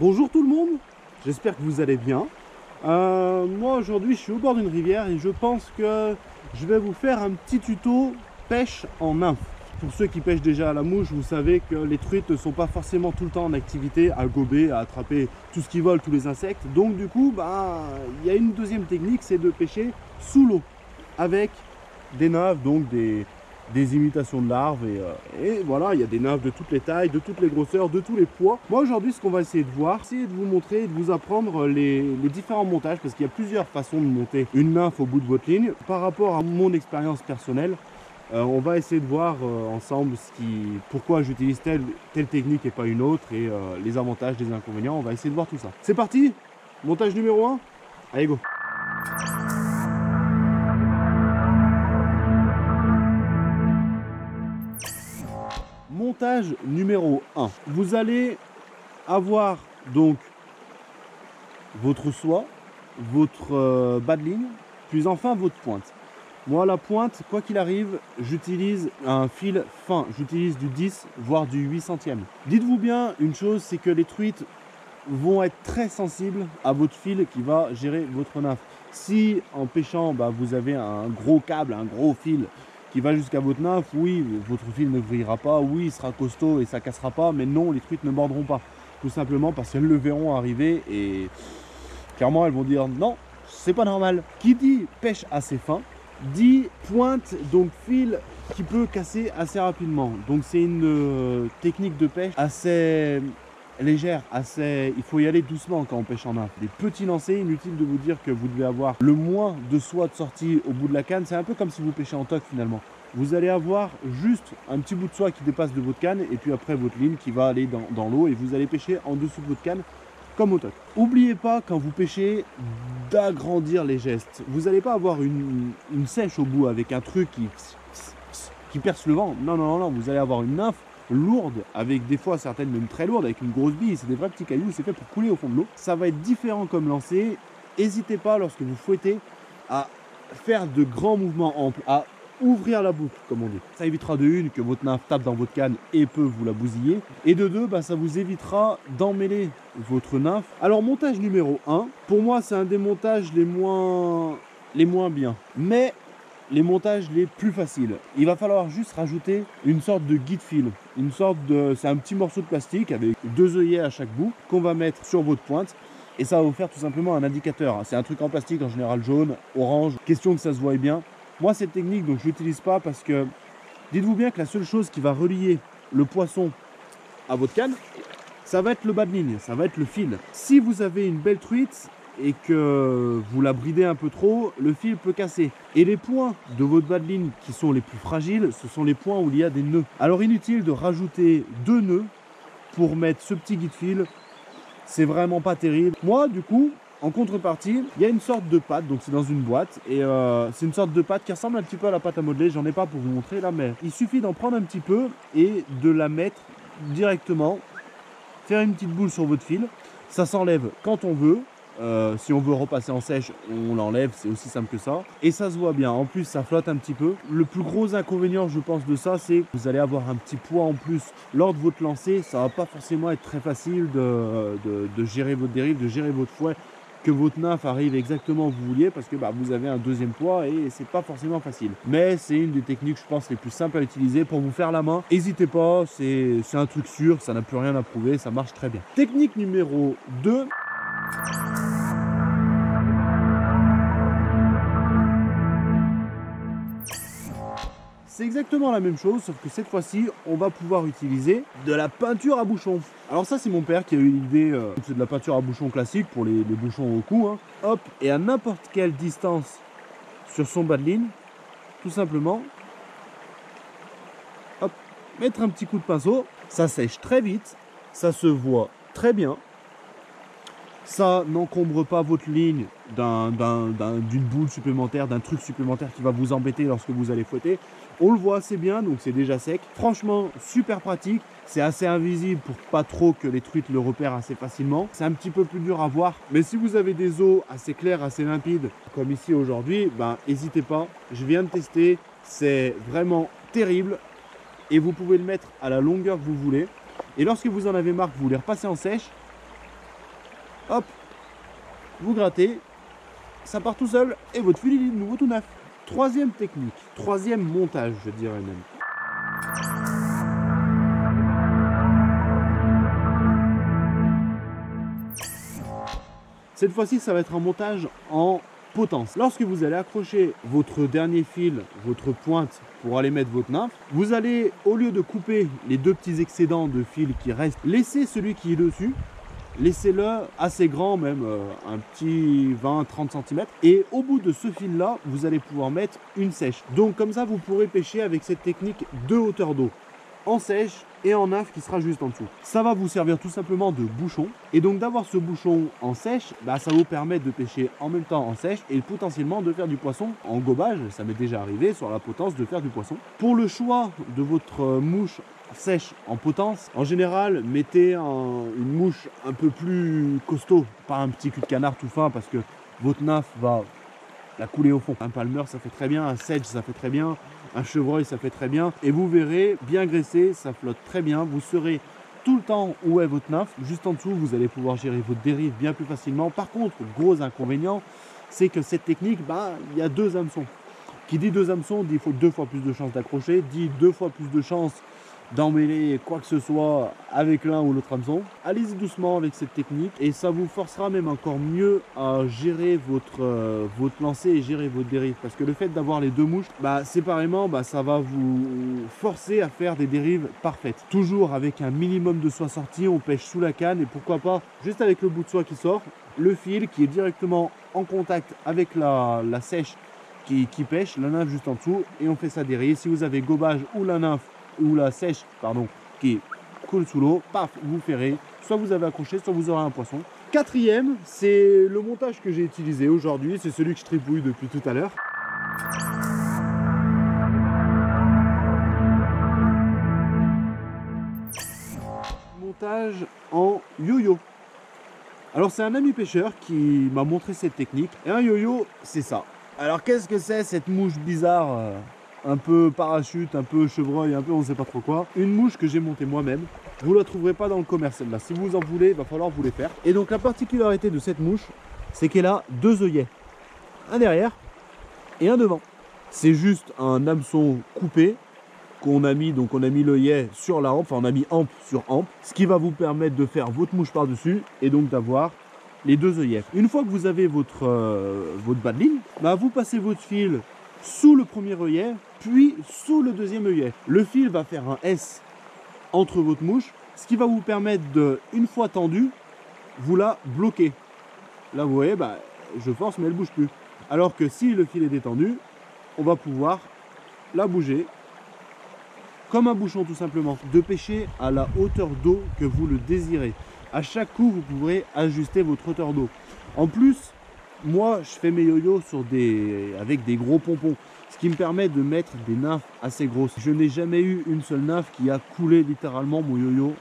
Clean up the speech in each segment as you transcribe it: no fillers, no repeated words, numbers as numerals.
Bonjour tout le monde, j'espère que vous allez bien. Moi aujourd'hui je suis au bord d'une rivière et je pense que je vais vous faire un petit tuto pêche en nymphe. Pour ceux qui pêchent déjà à la mouche, vous savez que les truites ne sont pas forcément tout le temps en activité, à gober, à attraper tout ce qui vole, tous les insectes. Donc du coup, il y a une deuxième technique, c'est de pêcher sous l'eau avec des nymphes, donc des imitations de larves et voilà, il y a des nymphes de toutes les tailles, de toutes les grosseurs, de tous les poids. Moi aujourd'hui ce qu'on va essayer de voir, c'est de vous montrer, de vous apprendre les différents montages, parce qu'il y a plusieurs façons de monter une nymphe au bout de votre ligne. Par rapport à mon expérience personnelle, on va essayer de voir ensemble pourquoi j'utilise telle technique et pas une autre, et les avantages, les inconvénients. On va essayer de voir tout ça. C'est parti, montage numéro 1, allez go. Montage numéro 1. Vous allez avoir donc votre soie, votre bas de ligne, puis enfin votre pointe. Moi, la pointe, quoi qu'il arrive, j'utilise un fil fin. J'utilise du 10, voire du 8 centièmes. Dites-vous bien une chose, c'est que les truites vont être très sensibles à votre fil qui va gérer votre nymphe. Si en pêchant, vous avez un gros câble, un gros fil qui va jusqu'à votre nymphe, oui, votre fil ne vrillera pas, oui, il sera costaud et ça cassera pas, mais non, les truites ne mordront pas. Tout simplement parce qu'elles le verront arriver et clairement, elles vont dire non, c'est pas normal. Qui dit pêche assez fin, dit pointe, donc fil qui peut casser assez rapidement. Donc c'est une technique de pêche assez légère, il faut y aller doucement quand on pêche en nymphe. Des petits lancers, inutile de vous dire que vous devez avoir le moins de soie de sortie au bout de la canne. C'est un peu comme si vous pêchez en toc finalement. Vous allez avoir juste un petit bout de soie qui dépasse de votre canne et puis après votre ligne qui va aller dans l'eau et vous allez pêcher en dessous de votre canne comme au toc. N'oubliez pas quand vous pêchez d'agrandir les gestes. Vous n'allez pas avoir une sèche au bout avec un truc qui perce le vent. Non, non, non, vous allez avoir une nymphe lourde, avec des fois certaines même très lourdes, avec une grosse bille, c'est des vrais petits cailloux, c'est fait pour couler au fond de l'eau. Ça va être différent comme lancer. N'hésitez pas lorsque vous fouettez à faire de grands mouvements amples, à ouvrir la boucle comme on dit. Ça évitera de une que votre nymphe tape dans votre canne et peut vous la bousiller, et de deux, ça vous évitera d'emmêler votre nymphe. Alors montage numéro 1, pour moi c'est un des montages les moins bien, mais les montages les plus faciles. Il va falloir juste rajouter une sorte de guide-fil. C'est un petit morceau de plastique avec 2 œillets à chaque bout qu'on va mettre sur votre pointe. Et ça va vous faire tout simplement un indicateur. C'est un truc en plastique, en général jaune, orange. Question que ça se voie bien. Moi, cette technique, donc je ne l'utilise pas parce que dites-vous bien que la seule chose qui va relier le poisson à votre canne, ça va être le bas de ligne, ça va être le fil. Si vous avez une belle truite et que vous la bridez un peu trop, le fil peut casser. Et les points de votre bas de ligne qui sont les plus fragiles, ce sont les points où il y a des nœuds. Alors inutile de rajouter 2 nœuds pour mettre ce petit guide-fil, c'est vraiment pas terrible. Moi, du coup, en contrepartie, il y a une sorte de pâte, donc c'est dans une boîte, et c'est une sorte de pâte qui ressemble un petit peu à la pâte à modeler, j'en ai pas pour vous montrer là, mais il suffit d'en prendre un petit peu et de la mettre directement, faire une petite boule sur votre fil, ça s'enlève quand on veut. Si on veut repasser en sèche, on l'enlève, c'est aussi simple que ça. Et ça se voit bien, en plus ça flotte un petit peu. Le plus gros inconvénient je pense de ça, c'est que vous allez avoir un petit poids en plus lors de votre lancer. Ça va pas forcément être très facile de gérer votre dérive, de gérer votre fouet, que votre nymphe arrive exactement où vous vouliez, parce que vous avez un deuxième poids et c'est pas forcément facile. Mais c'est une des techniques je pense les plus simples à utiliser pour vous faire la main. N'hésitez pas, c'est un truc sûr, ça n'a plus rien à prouver, ça marche très bien. Technique numéro 2. C'est exactement la même chose, sauf que cette fois-ci, on va pouvoir utiliser de la peinture à bouchon. Alors ça, c'est mon père qui a eu l'idée, c'est de la peinture à bouchon classique pour les bouchons au cou. Hein. Hop, et à n'importe quelle distance sur son bas de ligne, tout simplement, hop, mettre un petit coup de pinceau, ça sèche très vite, ça se voit très bien. Ça n'encombre pas votre ligne d'une boule supplémentaire, d'un truc supplémentaire qui va vous embêter lorsque vous allez fouetter. On le voit assez bien, donc c'est déjà sec. Franchement, super pratique. C'est assez invisible pour pas trop que les truites le repèrent assez facilement. C'est un petit peu plus dur à voir. Mais si vous avez des eaux assez claires, assez limpides, comme ici aujourd'hui, n'hésitez pas. Je viens de tester. C'est vraiment terrible. Et vous pouvez le mettre à la longueur que vous voulez. Et lorsque vous en avez marre, que vous voulez repasser en sèche, hop, vous grattez, ça part tout seul et votre fil il est de nouveau tout neuf. Troisième technique, troisième montage, je dirais même. Cette fois-ci, ça va être un montage en potence. Lorsque vous allez accrocher votre dernier fil, votre pointe pour aller mettre votre nymphe, vous allez, au lieu de couper les deux petits excédents de fil qui restent, laisser celui qui est dessus, laissez-le assez grand, même un petit 20-30 cm. Et au bout de ce fil-là, vous allez pouvoir mettre une sèche. Donc comme ça, vous pourrez pêcher avec cette technique de hauteur d'eau, en sèche et en nymphe qui sera juste en dessous. Ça va vous servir tout simplement de bouchon. Et donc d'avoir ce bouchon en sèche, bah, ça vous permet de pêcher en même temps en sèche et potentiellement de faire du poisson en gobage. Ça m'est déjà arrivé sur la potence de faire du poisson. Pour le choix de votre mouche sèche en potence, en général mettez une mouche un peu plus costaud, pas un petit cul de canard tout fin parce que votre nymphe va la couler au fond. Un palmer ça fait très bien, un sedge ça fait très bien, un chevreuil ça fait très bien et vous verrez bien graissé, ça flotte très bien, vous saurez tout le temps où est votre nymphe. Juste en dessous vous allez pouvoir gérer votre dérive bien plus facilement. Par contre, gros inconvénient, c'est que cette technique, bah, il y a deux hameçons. Qui dit deux hameçons dit il faut 2 fois plus de chances d'accrocher, dit 2 fois plus de chances d'emmêler quoi que ce soit avec l'un ou l'autre hameçon. Allez-y doucement avec cette technique et ça vous forcera même encore mieux à gérer votre lancée et gérer votre dérive, parce que le fait d'avoir les deux mouches, bah, séparément, bah, ça va vous forcer à faire des dérives parfaites. Toujours avec un minimum de soie sortie, on pêche sous la canne et pourquoi pas juste avec le bout de soie qui sort, le fil qui est directement en contact avec la sèche qui pêche, la nymphe juste en dessous et on fait sa dérive. Si vous avez gobage ou la nymphe ou la sèche, pardon, qui coule sous l'eau, paf, vous ferrez, soit vous avez accroché, soit vous aurez un poisson. Quatrième, c'est le montage que j'ai utilisé aujourd'hui, c'est celui que je tripouille depuis tout à l'heure. Montage en yo-yo. Alors c'est un ami pêcheur qui m'a montré cette technique, et un yo-yo, c'est ça. Alors qu'est-ce que c'est cette mouche bizarre un peu parachute, un peu chevreuil, un peu on sait pas trop quoi. Une mouche que j'ai montée moi-même. Vous la trouverez pas dans le commerce celle-là. Si vous en voulez, il va falloir vous les faire. Et donc la particularité de cette mouche, c'est qu'elle a deux œillets. Un derrière et un devant. C'est juste un hameçon coupé qu'on a mis, donc on a mis l'œillet sur la hampe, enfin on a mis hampe sur hampe, ce qui va vous permettre de faire votre mouche par-dessus et donc d'avoir les deux œillets. Une fois que vous avez votre bas de ligne, bah vous passez votre fil sous le premier œillet, puis sous le deuxième œillet. Le fil va faire un S entre votre mouche, ce qui va vous permettre de, une fois tendue, vous la bloquer. Là vous voyez, bah, je force mais elle ne bouge plus. Alors que si le fil est détendu, on va pouvoir la bouger comme un bouchon tout simplement. De pêcher à la hauteur d'eau que vous le désirez. À chaque coup, vous pourrez ajuster votre hauteur d'eau. En plus, moi, je fais mes yo-yo avec des gros pompons, ce qui me permet de mettre des nymphes assez grosses. Je n'ai jamais eu une seule nymphe qui a coulé littéralement mon yo-yo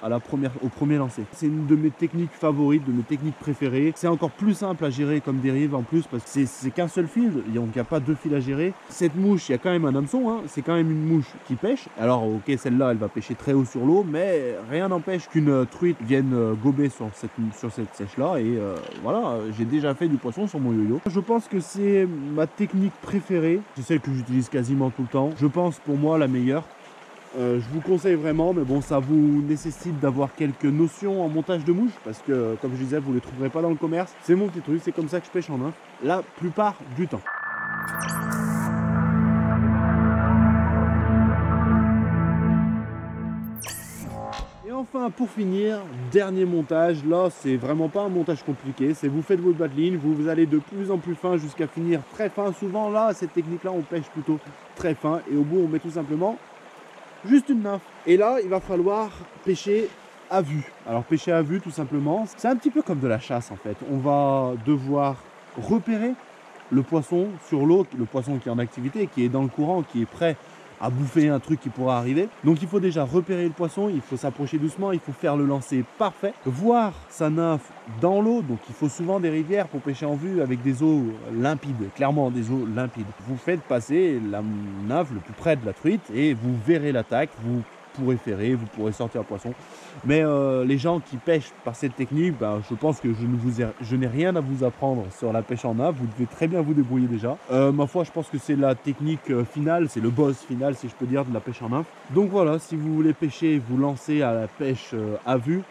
au premier lancer. C'est une de mes techniques favorites, de mes techniques préférées. C'est encore plus simple à gérer comme dérive en plus parce que c'est qu'un seul fil, donc il n'y a pas deux fils à gérer. Cette mouche, il y a quand même un hameçon, hein. C'est quand même une mouche qui pêche. Alors ok, celle-là, elle va pêcher très haut sur l'eau, mais rien n'empêche qu'une truite vienne gober sur cette sèche-là. Et voilà, j'ai déjà fait du poisson sur mon yo-yo. Je pense que c'est ma technique préférée. C'est celle que j'utilise quasiment tout le temps. Je pense pour moi la meilleure. Je vous conseille vraiment, mais bon, ça vous nécessite d'avoir quelques notions en montage de mouche parce que, comme je disais, vous ne les trouverez pas dans le commerce. C'est mon petit truc, c'est comme ça que je pêche en nymphe la plupart du temps. Et enfin, pour finir, dernier montage. Là, c'est vraiment pas un montage compliqué. C'est vous faites votre bas de ligne, vous allez de plus en plus fin jusqu'à finir très fin. Souvent, là, cette technique-là, on pêche plutôt très fin. Et au bout, on met tout simplement juste une nymphe. Et là, il va falloir pêcher à vue. Alors, pêcher à vue, tout simplement, c'est un petit peu comme de la chasse, en fait. On va devoir repérer le poisson sur l'eau, le poisson qui est en activité, qui est dans le courant, qui est prêt à bouffer un truc qui pourra arriver. Donc il faut déjà repérer le poisson, il faut s'approcher doucement, il faut faire le lancer parfait, voir sa nymphe dans l'eau. Donc il faut souvent des rivières pour pêcher en vue avec des eaux limpides, clairement des eaux limpides. Vous faites passer la nymphe le plus près de la truite et vous verrez l'attaque, vous pourrez ferrer, vous pourrez sortir le poisson. Mais les gens qui pêchent par cette technique, ben, je pense que je n'ai rien à vous apprendre sur la pêche en nappe. Vous devez très bien vous débrouiller déjà. Ma foi, je pense que c'est la technique finale, c'est le boss final, si je peux dire, de la pêche en nappe. Donc voilà, si vous voulez pêcher, vous lancer à la pêche à vue,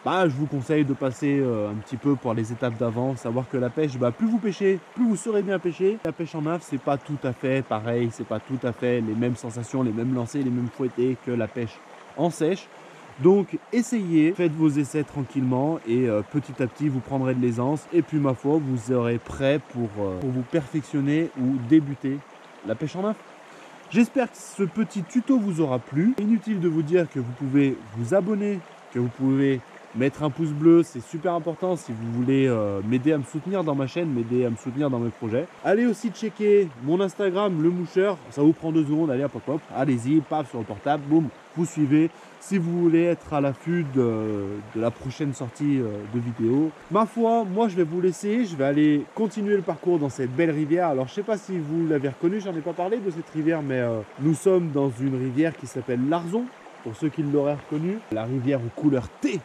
bah, je vous conseille de passer un petit peu par les étapes d'avant, savoir que la pêche, bah, plus vous pêchez, plus vous saurez bien pêcher. La pêche en nappe, c'est pas tout à fait pareil, c'est pas tout à fait les mêmes sensations, les mêmes lancers, les mêmes fouettés que la pêche en sèche. Donc essayez, faites vos essais tranquillement et petit à petit vous prendrez de l'aisance et puis ma foi vous serez prêt pour vous perfectionner ou débuter la pêche en nappe. J'espère que ce petit tuto vous aura plu. Inutile de vous dire que vous pouvez vous abonner, que vous pouvez mettre un pouce bleu, c'est super important si vous voulez m'aider à me soutenir dans ma chaîne, m'aider à me soutenir dans mes projets. Allez aussi checker mon Instagram, le moucheur, ça vous prend 2 secondes, allez hop hop, allez-y, paf sur le portable, boum, vous suivez. Si vous voulez être à l'affût de la prochaine sortie de vidéo. Ma foi, moi je vais vous laisser, je vais aller continuer le parcours dans cette belle rivière. Alors je sais pas si vous l'avez reconnu, j'en ai pas parlé de cette rivière, mais nous sommes dans une rivière qui s'appelle l'Arzon, pour ceux qui l'auraient reconnu. La rivière aux couleurs thé.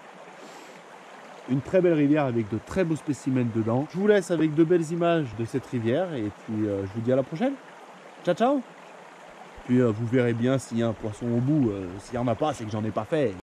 Une très belle rivière avec de très beaux spécimens dedans. Je vous laisse avec de belles images de cette rivière et puis je vous dis à la prochaine. Ciao ciao. Puis vous verrez bien s'il y a un poisson au bout. S'il n'y en a pas, c'est que j'en ai pas fait.